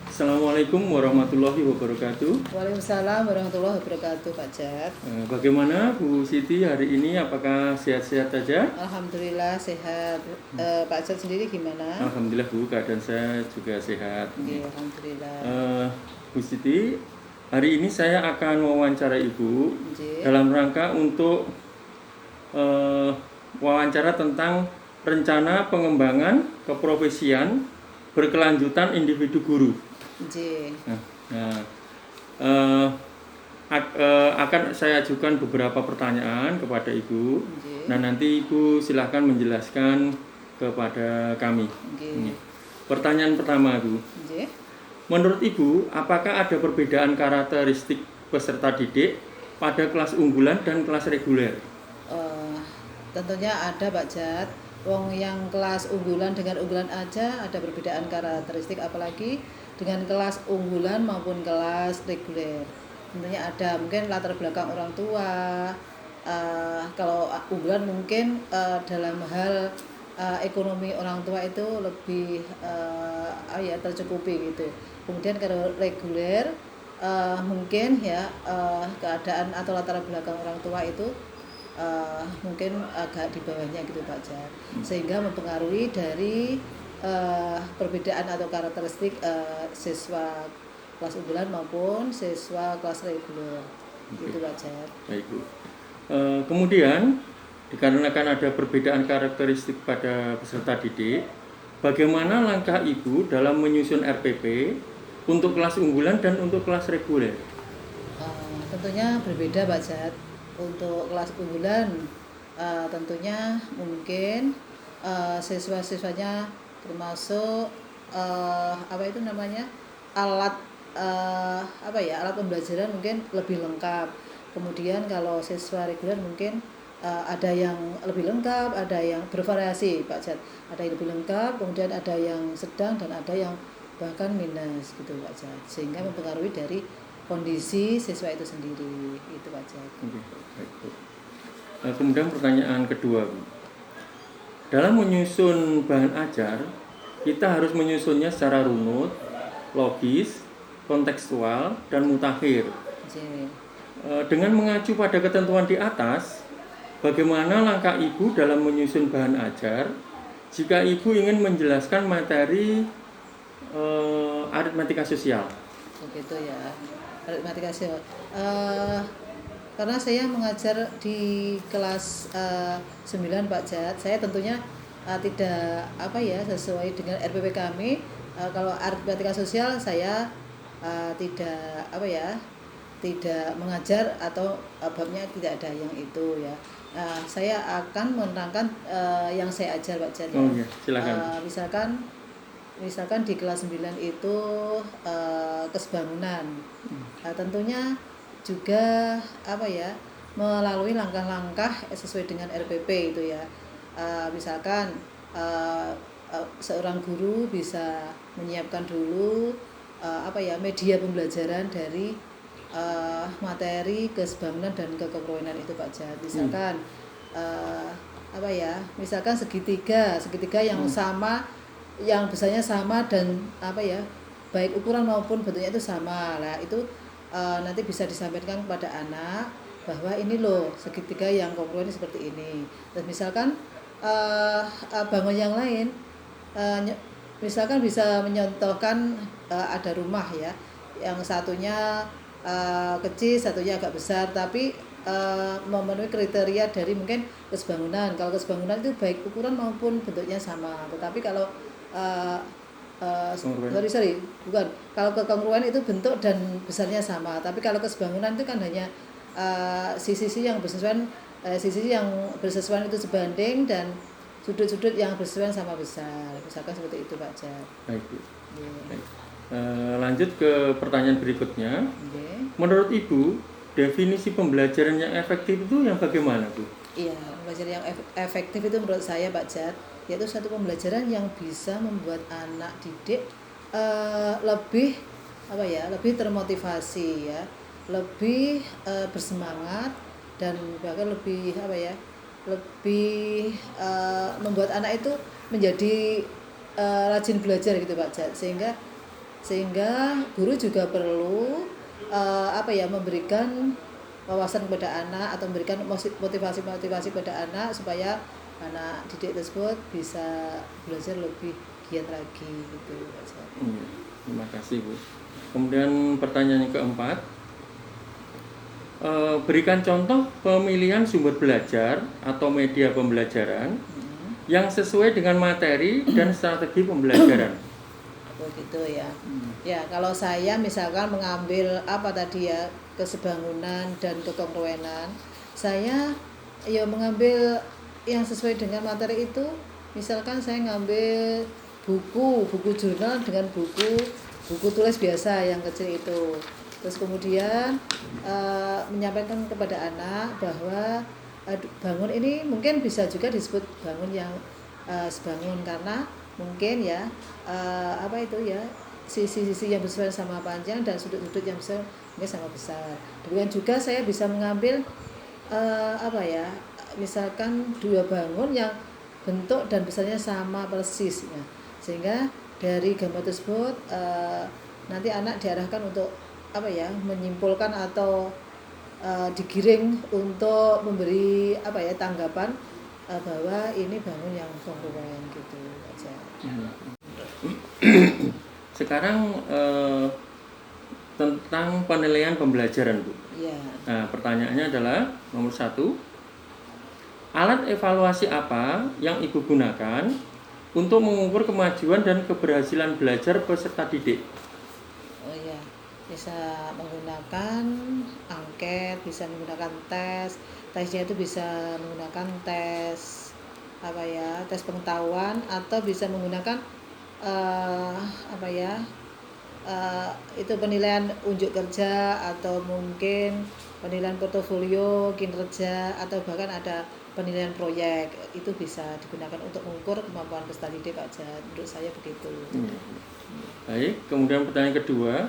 Assalamualaikum warahmatullahi wabarakatuh. Waalaikumsalam warahmatullahi wabarakatuh, Pak Jat. Bagaimana Bu Siti hari ini? Apakah sehat-sehat saja? Alhamdulillah sehat. Pak Jat sendiri gimana? Alhamdulillah Bu, keadaan saya juga sehat. Oke, alhamdulillah. Bu Siti, hari ini saya akan mewawancara Ibu Oke. dalam rangka untuk wawancara tentang rencana pengembangan keprofesian berkelanjutan individu guru. Oke. Akan saya ajukan beberapa pertanyaan kepada Ibu. Oke. Nah, nanti Ibu silahkan menjelaskan kepada kami. Oke. Pertanyaan pertama, Bu. Oke. Menurut Ibu, apakah ada perbedaan karakteristik peserta didik pada kelas unggulan dan kelas reguler? Tentunya ada, Pak Jat. Wong yang kelas unggulan dengan unggulan aja ada perbedaan karakteristik, apalagi dengan kelas unggulan maupun kelas reguler. Tentunya ada mungkin latar belakang orang tua. Kalau unggulan mungkin dalam hal ekonomi orang tua itu lebih tercukupi gitu. Kemudian kalau reguler mungkin ya keadaan atau latar belakang orang tua itu mungkin agak di bawahnya gitu, Pak Jar, sehingga mempengaruhi dari perbedaan atau karakteristik siswa kelas unggulan maupun siswa kelas reguler. Gitu, Pak Jar. Baik, Bu. Kemudian dikarenakan ada perbedaan karakteristik pada peserta didik, bagaimana langkah Ibu dalam menyusun RPP untuk kelas unggulan dan untuk kelas reguler? Tentunya berbeda, Pak Jar. Untuk kelas unggulan tentunya mungkin siswa-siswanya termasuk alat alat pembelajaran mungkin lebih lengkap. Kemudian kalau siswa reguler mungkin ada yang lebih lengkap, ada yang bervariasi, Pak Jat. Ada yang lebih lengkap, kemudian ada yang sedang dan ada yang bahkan minus gitu, Pak Jat. Sehingga mempengaruhi dari kondisi siswa itu sendiri, itu Pak Jat. Baik, Bu. Kemudian pertanyaan kedua, Bu. Dalam menyusun bahan ajar, kita harus menyusunnya secara runut, logis, kontekstual, dan mutakhir. Dengan mengacu pada ketentuan di atas, bagaimana langkah Ibu dalam menyusun bahan ajar jika Ibu ingin menjelaskan materi aritmatika sosial? Begitu ya, aritmatika sosial. Karena saya mengajar di kelas 9, Pak Jat, saya tentunya tidak sesuai dengan RPP kami. Kalau aritmatika sosial saya tidak mengajar atau babnya tidak ada yang itu ya. Saya akan menerangkan yang saya ajar, Pak Jan. Oh, ya. Silakan. Misalkan di kelas 9 itu kesebangunan. Tentunya juga melalui langkah-langkah sesuai dengan RPP itu ya. Misalkan seorang guru bisa menyiapkan dulu media pembelajaran dari materi kesebangunan dan kekrowinan itu, Pak Jat. Misalkan misalkan segitiga yang sama, yang besarnya sama dan baik ukuran maupun bentuknya itu sama. Nah, itu nanti bisa disampaikan kepada anak bahwa ini loh segitiga yang kongruensi seperti ini. Dan misalkan bangun yang lain, misalkan bisa menyontohkan ada rumah ya, yang satunya kecil, satunya agak besar, tapi memenuhi kriteria dari mungkin kesebangunan. Kalau kesebangunan itu baik ukuran maupun bentuknya sama. Tetapi kalau kalau kekongruan itu bentuk dan besarnya sama. Tapi kalau kesebangunan itu kan hanya sisi-sisi yang bersesuaian itu sebanding dan sudut-sudut yang bersesuaian sama besar. Misalkan seperti itu, Pak Jat. Baik, Bu. Baik. Lanjut ke pertanyaan berikutnya. Menurut Ibu, definisi pembelajaran yang efektif itu yang bagaimana, Bu? Iya, pembelajaran yang efektif itu menurut saya, Pak Jat, yaitu satu pembelajaran yang bisa membuat anak didik lebih termotivasi ya, lebih bersemangat, dan bahkan lebih membuat anak itu menjadi rajin belajar gitu, Pak Jat, sehingga Sehingga guru juga perlu memberikan wawasan kepada anak atau memberikan motivasi pada anak supaya anak didik tersebut bisa belajar lebih giat lagi gitu. Iya, terima kasih Bu. Kemudian pertanyaan yang keempat, berikan contoh pemilihan sumber belajar atau media pembelajaran yang sesuai dengan materi dan strategi pembelajaran. Begitu ya. Ya, kalau saya misalkan mengambil kesebangunan dan kekongruenan, saya ya mengambil yang sesuai dengan materi itu. Misalkan saya ngambil buku jurnal dengan buku tulis biasa yang kecil itu. Terus kemudian menyampaikan kepada anak bahwa bangun ini mungkin bisa juga disebut bangun yang sebangun karena mungkin ya sisi-sisi yang besar sama panjang dan sudut-sudut yang besar mungkin sama besar. Demikian juga saya bisa mengambil misalkan dua bangun yang bentuk dan besarnya sama persis ya. Sehingga dari gambar tersebut nanti anak diarahkan untuk menyimpulkan atau digiring untuk memberi tanggapan bahwa ini bangun yang kongruen gitu aja. Sekarang tentang penilaian pembelajaran Bu. Ya. Nah, pertanyaannya adalah nomor 1, alat evaluasi apa yang Ibu gunakan untuk mengukur kemajuan dan keberhasilan belajar peserta didik? Oh ya, bisa menggunakan angket, bisa menggunakan tesnya itu bisa menggunakan tes tes pengetahuan atau bisa menggunakan itu penilaian unjuk kerja atau mungkin penilaian portofolio kinerja atau bahkan ada penilaian proyek, itu bisa digunakan untuk mengukur kemampuan peserta didik Pak Jat. Menurut saya begitu. Baik, kemudian pertanyaan kedua,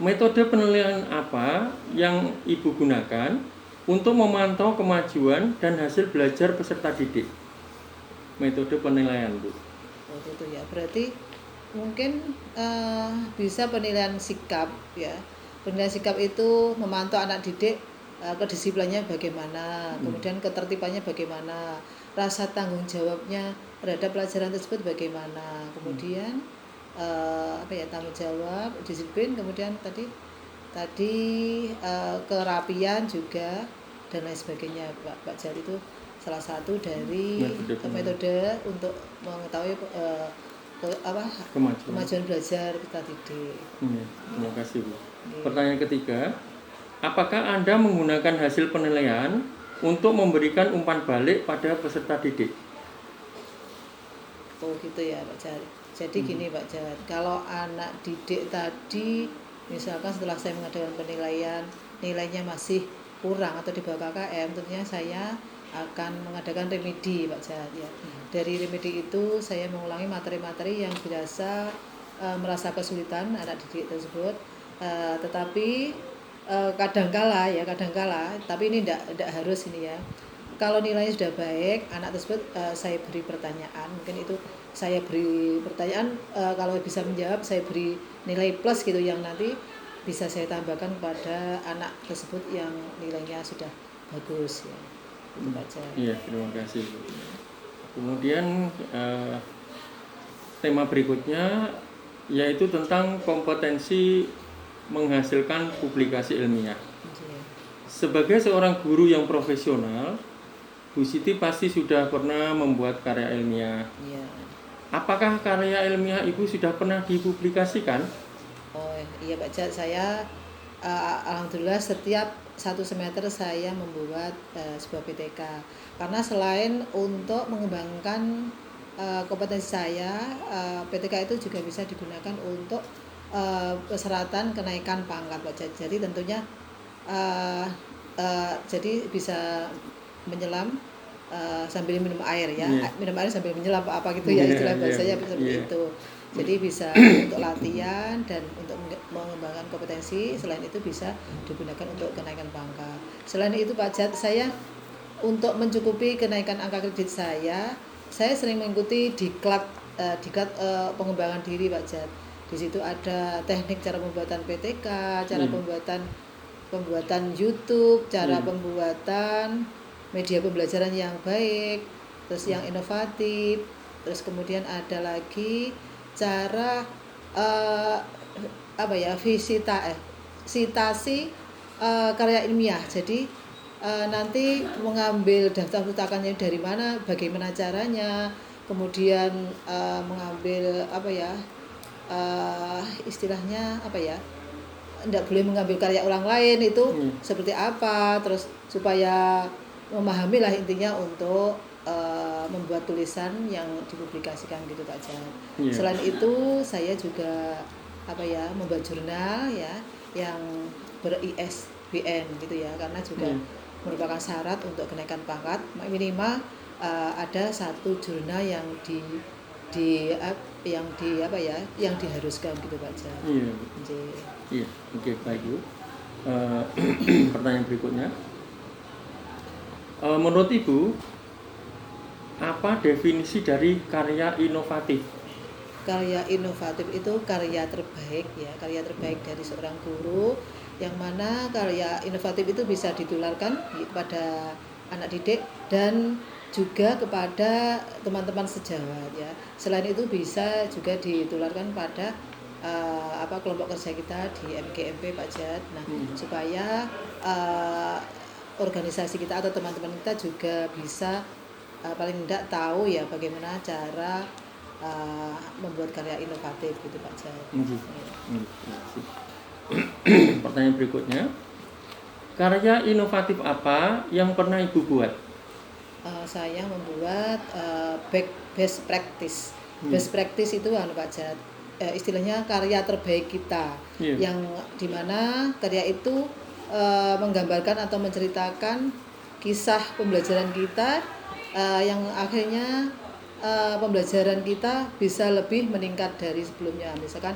metode penilaian apa yang Ibu gunakan untuk memantau kemajuan dan hasil belajar peserta didik? Metode penilaian Bu. Oh itu ya, berarti mungkin bisa penilaian sikap ya. Penilaian sikap itu memantau anak didik kedisiplinnya bagaimana, kemudian ketertibannya bagaimana, rasa tanggung jawabnya terhadap pelajaran tersebut bagaimana, kemudian tanggung jawab, disiplin, kemudian tadi kerapian juga dan lain sebagainya Pak Jal. Itu salah satu dari metode untuk mengetahui kemajuan belajar kita didik. Terima kasih Bu. Pertanyaan ketiga, apakah Anda menggunakan hasil penilaian untuk memberikan umpan balik pada peserta didik? Oh gitu ya Pak Jar. Jadi gini Pak Jar, kalau anak didik tadi misalkan setelah saya mengadakan penilaian nilainya masih kurang atau di bawah KKM, tentunya saya akan mengadakan remedi Pak Jar ya. Dari remedi itu saya mengulangi materi-materi yang biasa merasa kesulitan anak didik tersebut, tetapi kadangkala, tapi ini tidak harus ini ya. Kalau nilainya sudah baik, anak tersebut saya beri pertanyaan, mungkin itu saya beri pertanyaan, kalau bisa menjawab saya beri nilai plus gitu yang nanti bisa saya tambahkan kepada anak tersebut yang nilainya sudah bagus ya. Itu baca. Iya, terima kasih Bu. Kemudian tema berikutnya yaitu tentang kompetensi menghasilkan publikasi ilmiah. Sebagai seorang guru yang profesional, Bu Siti pasti sudah pernah membuat karya ilmiah. Iya. Apakah karya ilmiah Ibu sudah pernah dipublikasikan? Oh iya Pak Jat, saya alhamdulillah setiap satu semester saya membuat sebuah PTK. Karena selain untuk mengembangkan kompetensi saya, PTK itu juga bisa digunakan untuk persyaratan kenaikan pangkat Pak Jat. Jadi tentunya jadi bisa menyelam sambil minum air ya, minum air sambil menyelam apa gitu ya istilah bahasanya seperti itu. Jadi bisa untuk latihan dan untuk mengembangkan kompetensi. Selain itu bisa digunakan untuk kenaikan pangkat. Selain itu Pak Jat, saya untuk mencukupi kenaikan angka kredit saya sering mengikuti diklat pengembangan diri Pak Jat. Di situ ada teknik cara pembuatan PTK, cara Iya. pembuatan YouTube, cara Iya. pembuatan media pembelajaran yang baik, terus yang inovatif, terus kemudian ada lagi cara eh, sitasi karya ilmiah. Jadi nanti mengambil daftar pustakanya dari mana, bagaimana caranya, kemudian mengambil istilahnya tidak boleh mengambil karya orang lain itu seperti apa, terus supaya memahami lah intinya untuk membuat tulisan yang dipublikasikan gitu Pak Jan. Iya. Selain itu saya juga membuat jurnal ya yang ber-ISBN gitu ya, karena juga merupakan syarat untuk kenaikan pangkat minimal ada satu jurnal yang yang diharuskan gitu Pak Jan. Iya. Iya, oke, baik Bu. Pertanyaan berikutnya, menurut Ibu, apa definisi dari karya inovatif? Karya inovatif itu karya terbaik ya, karya terbaik dari seorang guru, yang mana karya inovatif itu bisa ditularkan kepada anak didik dan juga kepada teman-teman sejawat ya. Selain itu bisa juga ditularkan pada kelompok kerja kita di MGMP Pak Jat. Nah, supaya organisasi kita atau teman-teman kita juga bisa paling tidak tahu ya bagaimana cara membuat karya inovatif gitu Pak Jat. Pertanyaan berikutnya, karya inovatif apa yang pernah Ibu buat? Saya membuat best practice. Best practice itu Pak Jat, istilahnya karya terbaik kita, yang dimana karya itu menggambarkan atau menceritakan kisah pembelajaran kita, yang akhirnya pembelajaran kita bisa lebih meningkat dari sebelumnya. Misalkan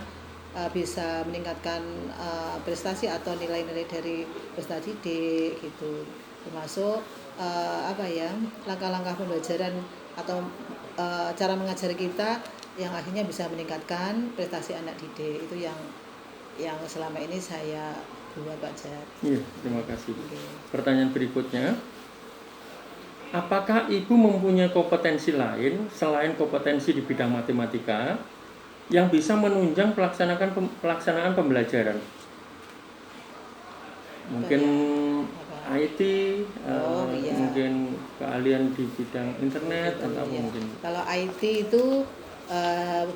bisa meningkatkan prestasi atau nilai-nilai dari prestasi D gitu, termasuk langkah-langkah pembelajaran atau cara mengajar kita yang akhirnya bisa meningkatkan prestasi anak didik. Itu yang selama ini saya buat Pak Jat. Iya, terima kasih. Pertanyaan berikutnya, apakah Ibu mempunyai kompetensi lain selain kompetensi di bidang matematika yang bisa menunjang pelaksanaan pembelajaran? Mungkin IT, mungkin keahlian di bidang internet atau mungkin. Kalau IT itu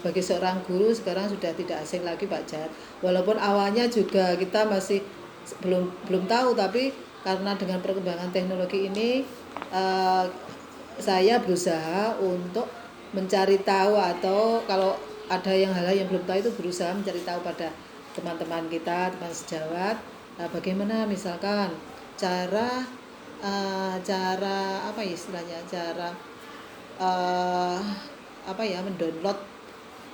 bagi seorang guru sekarang sudah tidak asing lagi Pak Jat. Walaupun awalnya juga kita masih belum tahu, tapi karena dengan perkembangan teknologi ini saya berusaha untuk mencari tahu, atau kalau ada hal-hal yang belum tahu itu berusaha mencari tahu pada teman-teman kita, teman sejawat, bagaimana misalkan cara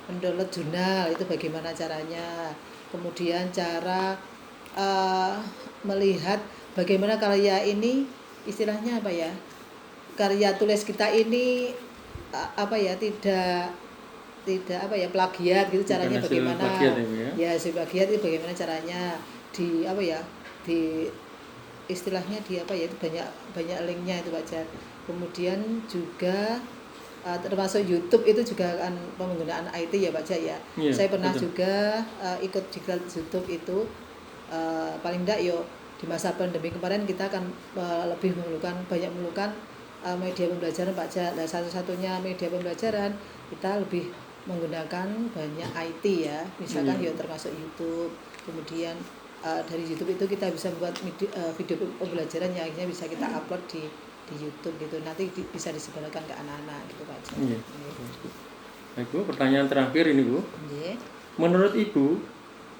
mendownload jurnal itu bagaimana caranya, kemudian cara melihat bagaimana karya ini, istilahnya karya tulis kita ini tidak plagiat gitu, caranya bagaimana hasil plagiat itu bagaimana caranya istilahnya itu banyak linknya itu Pak Jat. Kemudian juga termasuk YouTube itu juga kan penggunaan IT ya Pak Jat ya. Saya pernah juga ikut di kelas YouTube itu, paling enggak di masa pandemi kemarin kita akan banyak memerlukan media pembelajaran Pak Jat. Nah, satu-satunya media pembelajaran kita lebih menggunakan banyak IT ya, misalkan termasuk YouTube. Kemudian dari YouTube itu kita bisa membuat video pembelajaran yang akhirnya bisa kita upload di YouTube gitu, nanti bisa disebarkan ke anak-anak gitu Pak Jat. Baik Bu, pertanyaan terakhir ini Bu. Menurut Ibu,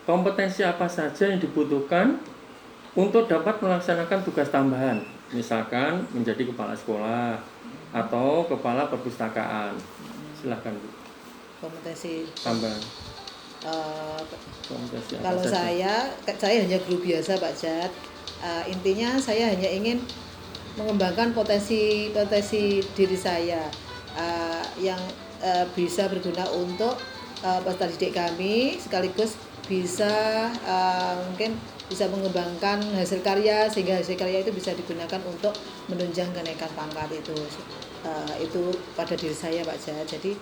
kompetensi apa saja yang dibutuhkan untuk dapat melaksanakan tugas tambahan, misalkan menjadi kepala sekolah atau kepala perpustakaan? Silahkan Bu. Kompetensi tambahan. Kalau saya hanya guru biasa Pak Jat. Intinya saya hanya ingin mengembangkan potensi diri saya yang bisa berguna untuk peserta didik kami, sekaligus bisa mungkin bisa mengembangkan hasil karya, sehingga hasil karya itu bisa digunakan untuk menunjang kenaikan pangkat itu. Itu pada diri saya Pak Jat. Jadi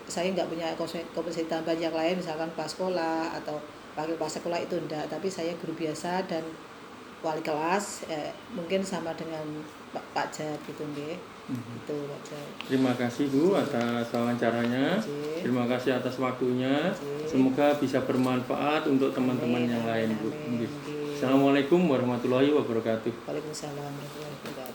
saya nggak punya kompetensi tambahan yang lain, misalkan pas sekolah atau wakil pas sekolah itu enggak, tapi saya guru biasa dan wali kelas, mungkin sama dengan Pak Jat gitu nggih. Itu Pak Jat. Terima kasih Bu atas wawancaranya. Terima kasih atas waktunya. Semoga bisa bermanfaat untuk teman-teman yang lain Bu. Amin. Assalamualaikum warahmatullahi wabarakatuh. Waalaikumsalam warahmatullahi wabarakatuh.